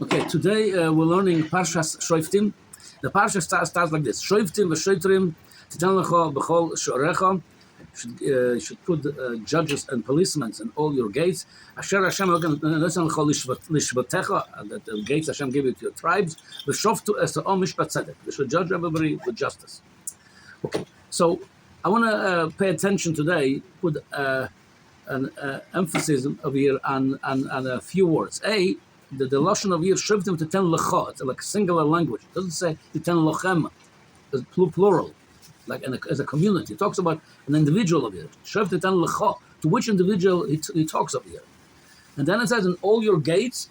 Okay, today we're learning parshas Shoftiim. The parsha starts like this: Shoftiim v'shoitrim titen lecha b'chol shorecha. You should put judges and policemen in all your gates. Asher Hashem natan lecha lishvatecha, that the gates Hashem gave it to your tribes. V'shoftu es ha'om mishpat tzedek. You should judge everybody with justice. Okay, so I want to pay attention today, put an emphasis over here on a few words. The lashon of here Shoftiim titen lecha. It's like a singular language. It doesn't say titen lochem, it's plural, like as a community. It talks about an individual of here. Shoftiim titen lecha. To which individual he talks of here, and then it says in all your gates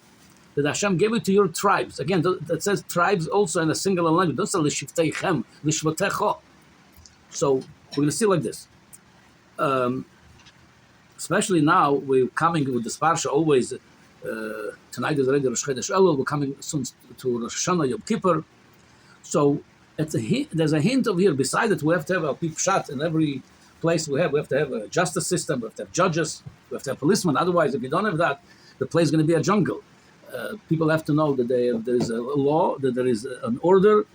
that Hashem gave it to your tribes. Again, that says tribes also in a singular language. It doesn't say l'shiftechem, l'shvatecha. So we're going to see like this. Especially now, we're coming with this parsha always. Tonight is already Rosh Chodesh Elul. We're coming soon to Rosh Hashanah, Yom Kippur. So there's a hint of here. Besides that, we have to have a pipshat in every place we have. We have to have a justice system. We have to have judges. We have to have policemen. Otherwise, if you don't have that, the place is going to be a jungle. People have to know that there is a law, that there is an order,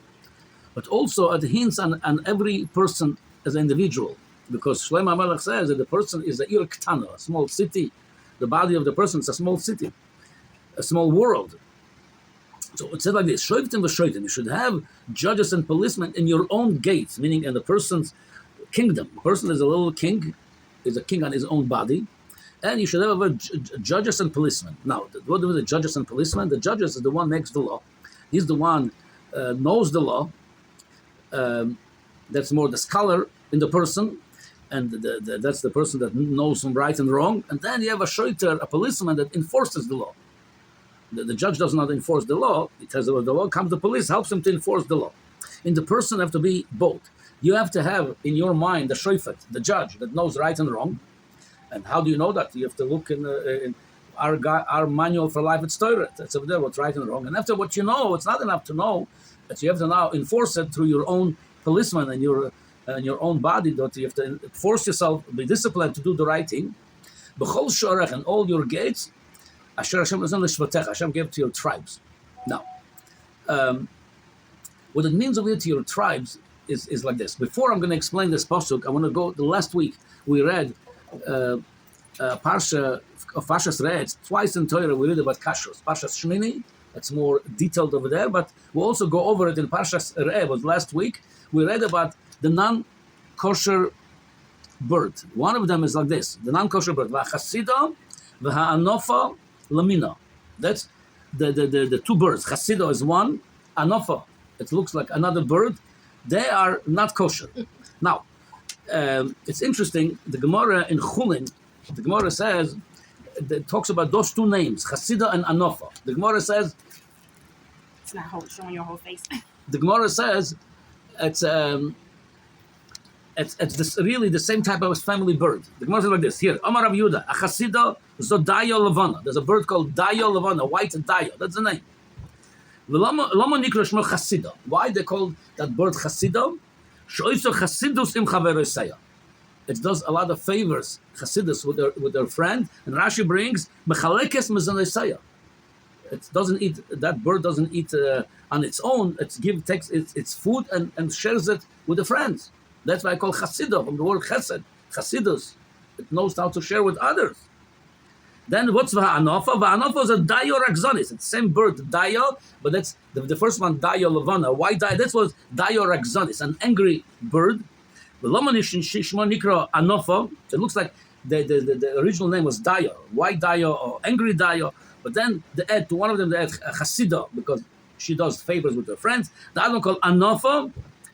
but also it hints on every person as an individual. Because Shlomo HaMelech says that the person is a ir ktana, a small city. The body of the person is a small city, a small world. So it says like this: Shoftim v'shoitim. You should have judges and policemen in your own gates, meaning in the person's kingdom. The person is a little king, is a king on his own body, and you should have judges and policemen. Now, what do the judges and policemen? The judges is the one makes the law. He's the one knows the law. That's more the scholar in the person. And that's the person that knows from right and wrong. And then you have a shoiter, a policeman that enforces the law. The judge does not enforce the law. It has the law comes, the police helps him to enforce the law. In the person have to be both. You have to have in your mind the shofet, the judge that knows right and wrong. And how do you know that? You have to look in our manual for life. It's Torah. That's over there what's right and wrong. And after what you know, it's not enough to know, but you have to now enforce it through your own policeman and your own body, that you have to force yourself, be disciplined to do the right thing. B'chol shorech, and all your gates, Asher Hashem natan lishvatecha, Hashem gave to your tribes. Now, what it means over here to your tribes is like this. Before I'm going to explain this pasuk, I want to go. The last week we read parsha of parshas Re'eh. Twice in Torah we read about kashrus. Parshas Shmini, it's more detailed over there, but we'll also go over it in parshas Re'eh. But last week we read about the non-kosher bird. One of them is like this: the non-kosher bird, Chasida, v'ha'anofa lamina. That's the two birds. Chasida is one, anofa, it looks like another bird. They are not kosher. Now, it's interesting. The Gemara in Chulin, the Gemara says, it talks about those two names, Chasida and anofa. The Gemara says, it's not showing your whole face. The Gemara says it's this, really the same type of family bird. The Gemara says like this: here, Amar Rav Yehuda, a Chasida zodayo levana. There's a bird called dayo levana, white dayo. That's the name. Lama nikra shmo Chasida. Why they call that bird Chasida? Shoyso Chasidus im chaverosaya. It does a lot of favors, Chasidus with their friend. And Rashi brings mechalekes mezanosaya. It doesn't eat. That bird doesn't eat on its own. It takes its food and shares it with the friends. That's why I call Chasida from the word Chesed, Chasidus. It knows how to share with others. Then what's Va'anofa? Va'anofa is a Dayo Rakzanis. It's the same bird, Dayo, but that's the first one, Dayo Levana. Why Dayo? This was Dayo Rakzanis, an angry bird. The Lomanish Shishma Nikra Anofa. It looks like the original name was Dayo. Why Dayo or angry Dayo? But then they add to one of them, they add Chasida because she does favors with her friends. The other one called Anofa.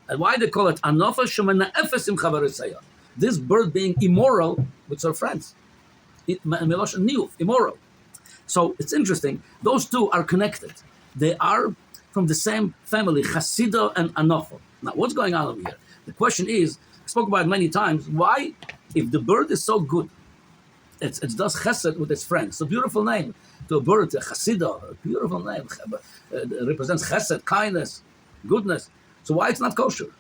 And why they call it Anofa? Shemana Efesim Chavarosaya. This bird being immoral with her friends. Melosh Niyuf, immoral. So it's interesting. Those two are connected. They are from the same family, Chasida and Anofa. Now, what's going on over here? The question is, I spoke about it many times, why, if the bird is so good, it does chesed with its friends. It's a beautiful name to a bird, a Chasida, a beautiful name. It represents chesed, kindness, goodness. So why it's not kosher?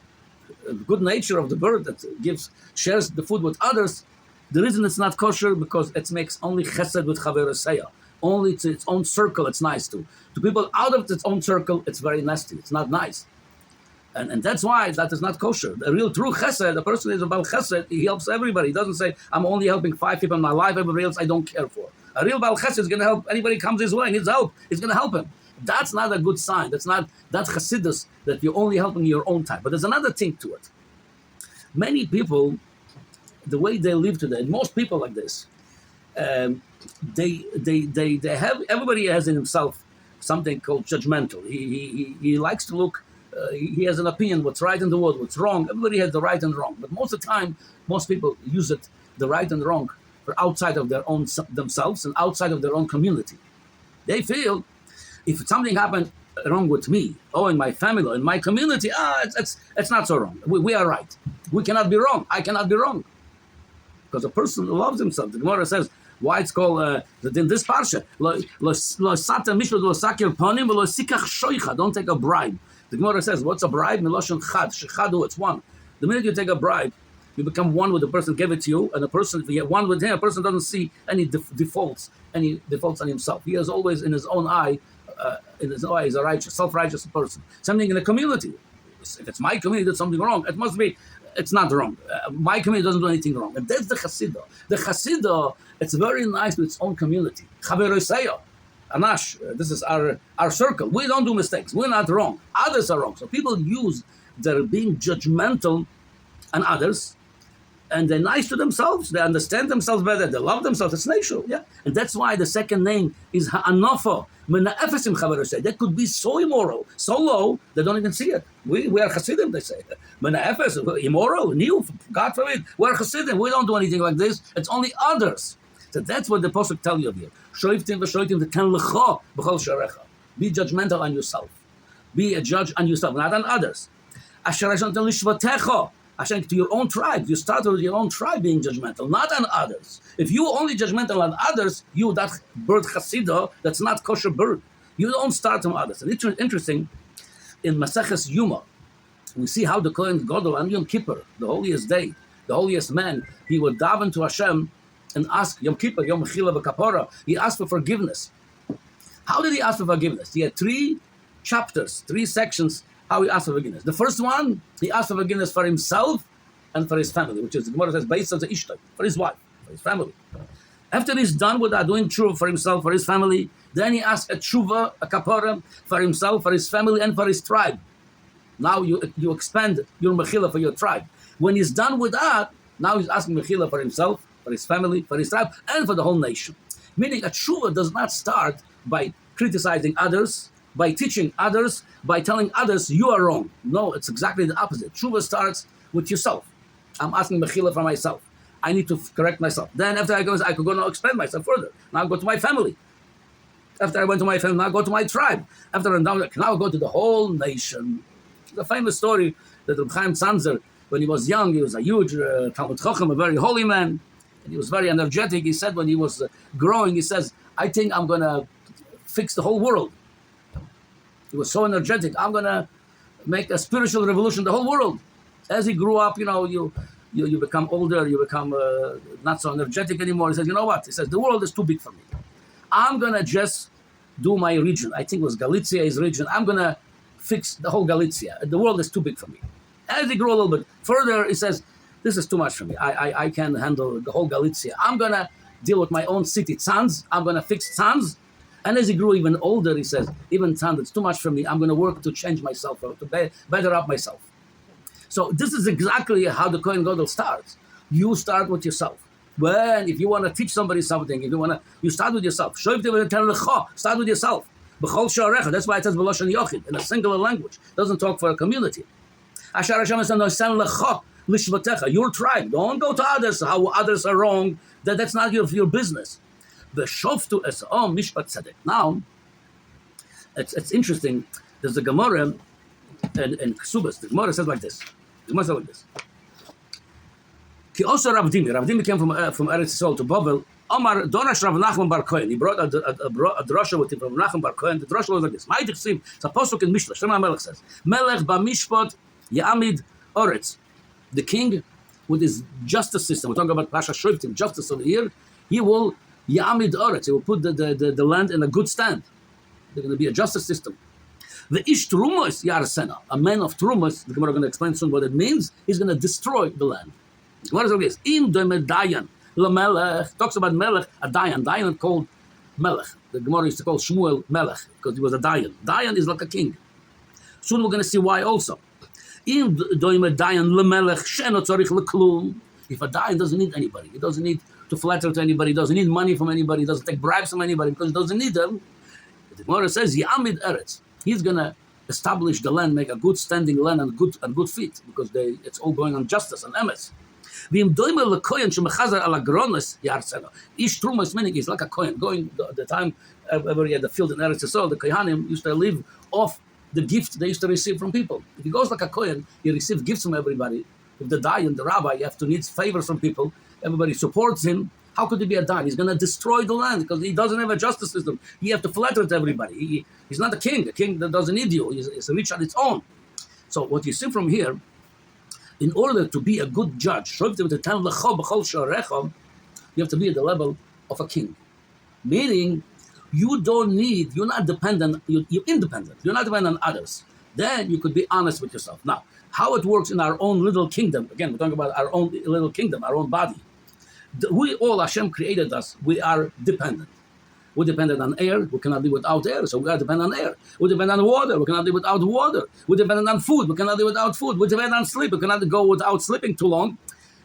The good nature of the bird that shares the food with others, the reason it's not kosher because it makes only chesed with chaverosaya. Only to its own circle, it's nice to. To people out of its own circle, it's very nasty. It's not nice. And that's why that is not kosher. The real true chesed, the person is about chesed, he helps everybody. He doesn't say, I'm only helping 5 people in my life, everybody else I don't care for. A real Baal Chesed is going to help anybody who comes his way, needs help. He's going to help him. That's not a good sign. That's Chassidus, that you're only helping your own type. But there's another thing to it. Many people, the way they live today, most people like this, they have, everybody has in himself something called judgmental. He likes to look, he has an opinion what's right in the world, what's wrong. Everybody has the right and wrong. But most of the time, most people use it, the right and wrong, for outside of their own themselves and outside of their own community. They feel if something happened wrong with me or in my family or in my community, it's not so wrong. We are right. We cannot be wrong. I cannot be wrong. Because a person loves himself. The Gemara says, why it's called, in this parsha, don't take a bribe. The Gemara says, what's a bribe? Miloshen chad. Shechadu, it's one. The minute you take a bribe, you become one with the person gave it to you, and the person, if you get one with him, a person doesn't see any defaults on himself. He is always in his own eye, he's a righteous, self-righteous person. Something in the community. If it's my community did something wrong, it's not wrong. My community doesn't do anything wrong. And that's the Chasida. The Chasida, it's very nice with its own community. Chaveroseya, Anash, this is our circle. We don't do mistakes. We're not wrong. Others are wrong. So people use their being judgmental on others, and they're nice to themselves. They understand themselves better. They love themselves. It's natural, yeah. And that's why the second name is Ha'anofa. That could be so immoral, so low, they don't even see it. We are Hasidim, they say. Immoral, new, God forbid. We're Hasidim. We don't do anything like this. It's only others. So that's what the Pasuk tell you here. Shoftiim v'shoftiim v'ten lecha b'chol sharecha. Be judgmental on yourself. Be a judge on yourself, not on others. Asher Hashem ten lishvatecha. Hashem, to your own tribe. You start with your own tribe being judgmental, not on others. If you only judgmental on others, you, that bird Chasida, that's not kosher bird. You don't start from others. And it's interesting, in Maseches Yuma, we see how the Kohen Gadol on Yom Kippur, the holiest day, the holiest man, he would daven to Hashem and ask, Yom Kippur, Yom Mechila v'Kapara, he asked for forgiveness. How did he ask for forgiveness? He had 3 chapters, 3 sections, how he asked for forgiveness. The first one, he asked for forgiveness for himself and for his family, which is, the Gemara says, based on the Ishtai, for his wife, for his family. After he's done with that, doing tshuva for himself, for his family, then he asks a tshuva, a kapara, for himself, for his family, and for his tribe. Now you expand your mechila for your tribe. When he's done with that, now he's asking mechila for himself, for his family, for his tribe, and for the whole nation. Meaning a tshuva does not start by criticizing others, by teaching others, by telling others you are wrong. No, it's exactly the opposite. Tshuva starts with yourself. I'm asking mechila for myself. I need to correct myself. Then after I could go now expand myself further. Now I go to my family. After I went to my family, now I go to my tribe. After I'm done, now I go to the whole nation. The famous story that Reb Chaim Tzanzer, when he was young, he was a huge Talmud Chacham, a very holy man, and he was very energetic. He said when he was growing, he says, I think I'm going to fix the whole world. He was so energetic. I'm going to make a spiritual revolution in the whole world. As he grew up, you become older, you become not so energetic anymore. He says, you know what? He says, the world is too big for me. I'm going to just do my region. I think it was Galicia, his region. I'm going to fix the whole Galicia. The world is too big for me. As he grew a little bit further, he says, this is too much for me. I can't handle the whole Galicia. I'm going to deal with my own city, Tzanz. I'm going to fix Tzanz. And as he grew even older, he says, even Tzanz, it's too much for me. I'm going to work to change myself, to better up myself. So this is exactly how the Kohen Gadol starts. You start with yourself. If you want to teach somebody something, you start with yourself. Start with yourself. That's why it says B'loshen Yochid, in a singular language. It doesn't talk for a community. Your tribe. Don't go to others, how others are wrong. That's not your business. Now, it's interesting. There's a Gemara in Ksubas. The Gemara says like this. Ki also Rav Dimi came from Eretz Yisrael to Babel. Omar Donash Rav Nachman Bar Kohen. He brought a drasha with him from Nachman Bar Kohen. The drasha was like this. It's a pasuk in Mishnah. Shlomo Melech says, Melech b'mishpat ya'amid oretz. The king, with his justice system, we're talking about parshas Shoftiim, justice over here, he will Yamid Oretz, he will put the land in a good stand. There's going to be a justice system. The Ish Trumos Yarsena, a man of Trumos, the Gemara is going to explain soon what it means, he's going to destroy the land. What is this? Im Doime Dayan, Lamelech, talks about Melech, a Dayan. Dayan called Melech. The Gemara used to call Shmuel Melech because he was a Dayan. Dayan is like a king. Soon we're going to see why also. Im Doime Dayan, Lamelech, Sheno Tzorich Leklum. If a Dayan doesn't need anybody, he doesn't need to flatter to anybody, he doesn't need money from anybody, he doesn't take bribes from anybody because he doesn't need them. The Gemara says, Yamid Eretz. He's going to establish the land, make a good standing land and good feet because it's all going on justice and emes. Ish Trumas meaning is like a kohen. Going the time ever he had the field in Eretz Yisrael, the kohanim used to live off the gift they used to receive from people. If he goes like a kohen, he receives gifts from everybody. If the dayan, the rabbi, you have to need favors from people. Everybody supports him. How could he be a dayan? He's going to destroy the land because he doesn't have a justice system. You have to flatter to everybody. He's not a king. A king that doesn't need you. He's rich on its own. So what you see from here, in order to be a good judge, you have to be at the level of a king. Meaning, you're not dependent, you're independent. You're not dependent on others. Then you could be honest with yourself. Now, how it works in our own little kingdom, again, we're talking about our own little kingdom, our own body. We all, Hashem created us, we are dependent. We're dependent on air, we cannot live without air, so we are dependent on air. We're dependent on water, we cannot live without water. We're dependent on food, we cannot live without food. We're dependent on sleep, we cannot go without sleeping too long.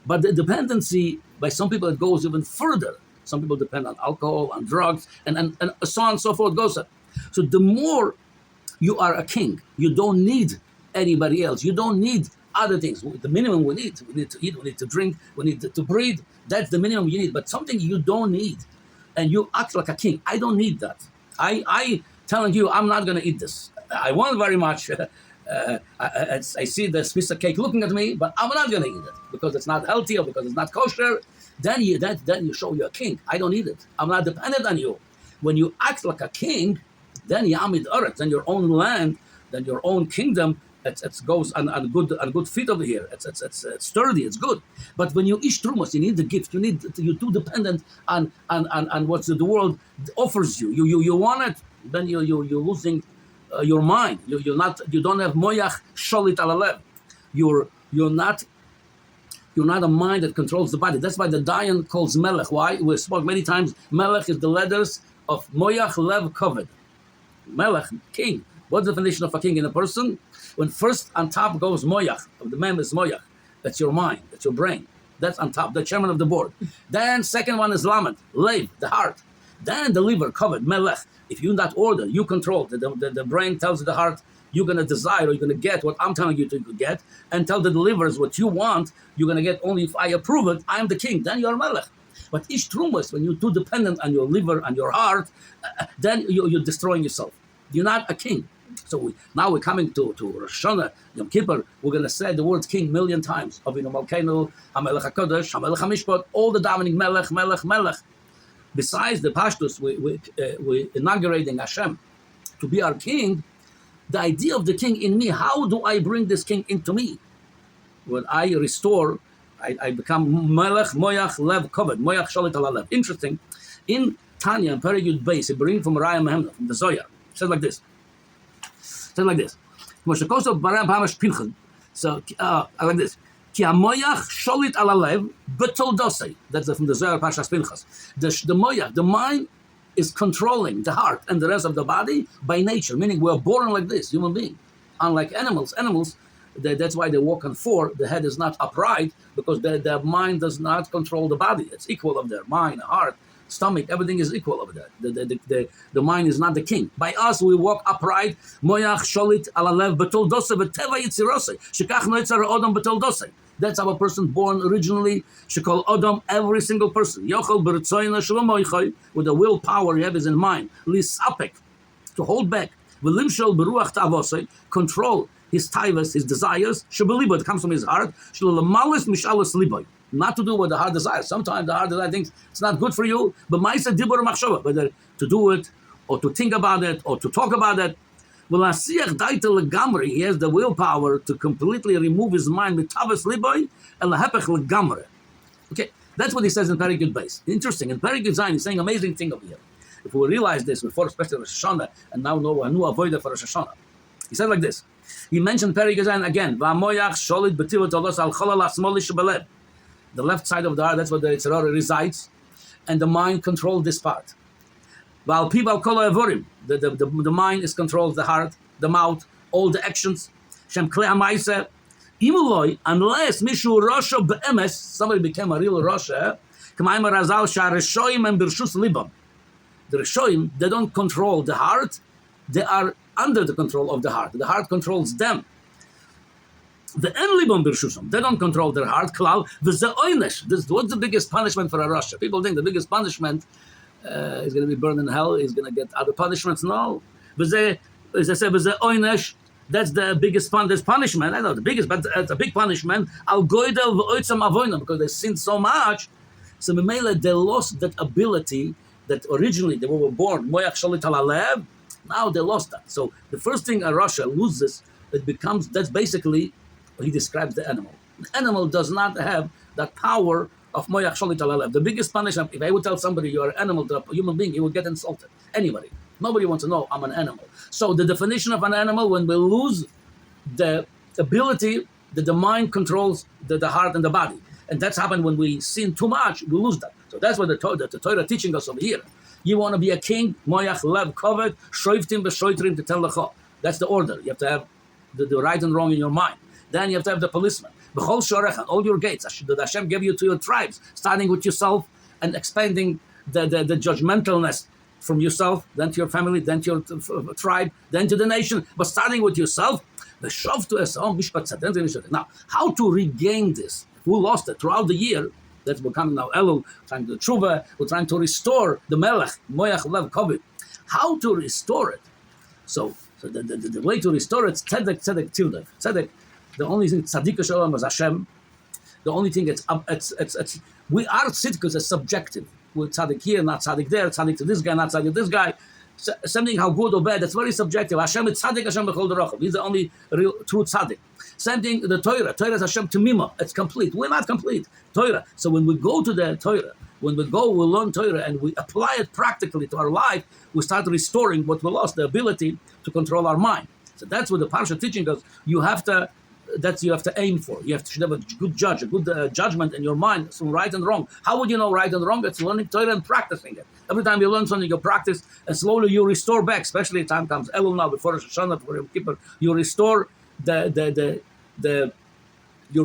But the dependency, by some people, it goes even further. Some people depend on alcohol, on drugs, and so on and so forth goes. So the more you are a king, you don't need anybody else. You don't need other things. The minimum we need to eat, we need to drink, we need to breathe. That's the minimum you need. But something you don't need, and you act like a king. I don't need that. I telling you, I'm not going to eat this. I want very much. I see the piece of cake looking at me, but I'm not going to eat it because it's not healthy or because it's not kosher. Then you show you're a king. I don't need it. I'm not dependent on you. When you act like a king, then Yamid Eretz, then your own land, then your own kingdom. It goes on good feet over here. It's sturdy. It's good. But when you ish trumos, you need the gift. You're too dependent on what the world offers you. You want it, then you're losing your mind. You don't have moyach sholit alalev. You're not a mind that controls the body. That's why the Dayan calls melech. Why? We spoke many times. Melech is the letters of moyach lev kavod. Melech, king. What's the definition of a king in a person? When first on top goes moyach, the mem is moyach. That's your mind, that's your brain. That's on top, the chairman of the board. Then second one is lamed, lev, the heart. Then the liver, covered, melech. If you're in that order, you control. The brain tells the heart, you're going to desire or you're going to get what I'm telling you to get, and tell the livers what you want, you're going to get only if I approve it, I'm the king. Then you're melech. But ish trumas, when you're too dependent on your liver and your heart, then you're destroying yourself. You're not a king. So now we're coming to Rosh Hashanah, Yom Kippur. We're going to say the word king 1,000,000 times. Avinu Malkeinu, HaMelech HaKadosh, HaMelech HaMishpat, all the davening Melech, Melech, Melech. Besides the Pashtus, we're inaugurating Hashem to be our king. The idea of the king in me, how do I bring this king into me? When I restore, I become Melech, Moyach, Lev, Kavod, Moyach, Shalit, Lev. Interesting. In Tanya, in Periyud Beis, it brings from Raya Mehemna, from the Zohar. It says like this. So, like this. I like this. Ki hamoyach sholit alalev betoldosei. That's from the Zohar parshas Pinchas. The moyach, the mind, is controlling the heart and the rest of the body by nature. Meaning, we're born like this, human being. Unlike animals, that's why they walk on four. The head is not upright because their mind does not control the body. It's equal of their mind, heart, stomach, everything is equal over there. The mind is not the king. By us, we walk upright. Moyach sholit alalev betul dose v'teva yitzirose. Shekach noitzar odom betul dose. That's how a person born originally. Shekol odom, every single person. Yochel b'ritzoyna shlomoichoy, with the willpower you have is in mind. Lisapek, to hold back. V'limshol beruach ta'avosei, control his taivas, his desires. Shebelibo, it comes from his heart. Shlolamalis mishalos liboy. Not to do what the heart desires. Sometimes the heart desire thinks it's not good for you, but ma'isa dibur machshava, whether to do it, or to think about it, or to talk about it. He has the willpower to completely remove his mind with tavas liboy and lahepech legamre. Okay, That's what he says in Perikut Base. Interesting. In Perikut Zayin, he's saying amazing thing over here. If we realize this before, especially Rosh Hashanah, and now know a new avodah for Rosh Hashanah. He said like this. He mentioned Perikut Zayin again. The left side of the heart, that's where the Yetzer Hara resides, and the mind controls this part. The mind is controls the heart, the mouth, all the actions. Unless Mishu Rasha Be'emes, somebody became a real Rasha, the Rishoim, they don't control the heart, they are under the control of the heart. The heart controls them. The Enlibon Birshusam, they don't control their heart. Klal, what's the biggest punishment for a Rasha? People think the biggest punishment is going to be burned in hell, he's going to get other punishments. No. As I said, that's the biggest punishment. I know the biggest, but it's a big punishment. Because they sinned so much. So they lost that ability that originally they were born. Now they lost that. So the first thing a Rasha loses, that's basically, he describes the animal. The animal does not have that power of Moyach Shalit Alalev. The biggest punishment, if I would tell somebody you're an animal to a human being, he would get insulted. Anybody. Nobody wants to know I'm an animal. So the definition of an animal, when we lose the ability that the mind controls the heart and the body. And that's happened when we sin too much, we lose that. So that's what the Torah teaching us over here. You want to be a king, Moyach Lev Kovet, Shoftiim B'Shoitrim to tell Lecha. That's the order. You have to have the right and wrong in your mind. Then you have to have the policeman. B'chol Shorech, all your gates that Hashem gave you to your tribes, starting with yourself and expanding the judgmentalness from yourself, then to your family, then to your tribe, then to the nation. But starting with yourself, the now, how to regain this? If we lost it throughout the year, that's becoming now Elul, trying to tshuva, we're trying to restore the Melech, Moyach Lev Kovet. How to restore it? So the way to restore it's tzedek tildev. Tzedek, the only thing tzaddik shalom is Hashem. The only thing it's we are tzidkus is subjective. We're tzaddik here, not tzaddik there. Tzaddik to this guy, not tzaddik to this guy. Something how good or bad, that's very subjective. Hashem is tzaddik, Hashem b'chol derachov. He's the only real true tzaddik. Same thing, the Torah is Hashem to mima. It's complete. We're not complete. Torah. So when we go to the Torah, we learn Torah and we apply it practically to our life, we start restoring what we lost, the ability to control our mind. So that's what the parsha teaching us. You have to aim for. You should have a good judgment in your mind from right and wrong. How would you know right and wrong? It's learning Torah and practicing it. Every time you learn something, you practice, and slowly you restore back. Especially time comes Elul now before Rosh Hashanah, before Yom Kippur, you restore your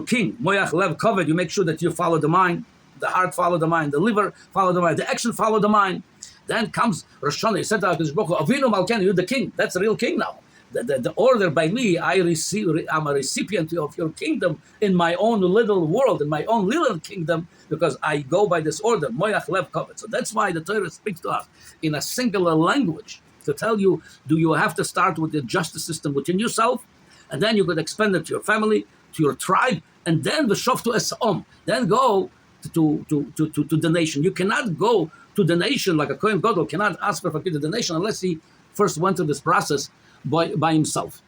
king Moyach Lev Kovet. You make sure that you follow the mind, the heart follow the mind, the liver follow the mind, the action follow the mind. Then comes Rosh Hashanah. He said to Avinu Malken, you're the king. That's the real king now. The order by me, I'm a recipient of your kingdom in my own little world, in my own little kingdom, because I go by this order, Moyach Lev Kovet. So that's why the Torah speaks to us in a singular language to tell you, do you have to start with the justice system within yourself, and then you could expand it to your family, to your tribe, and then the Shoftu Esom, then go to the nation. You cannot go to the nation like a Kohen Gadol cannot ask for forgiveness to the nation unless he first went through this process by himself.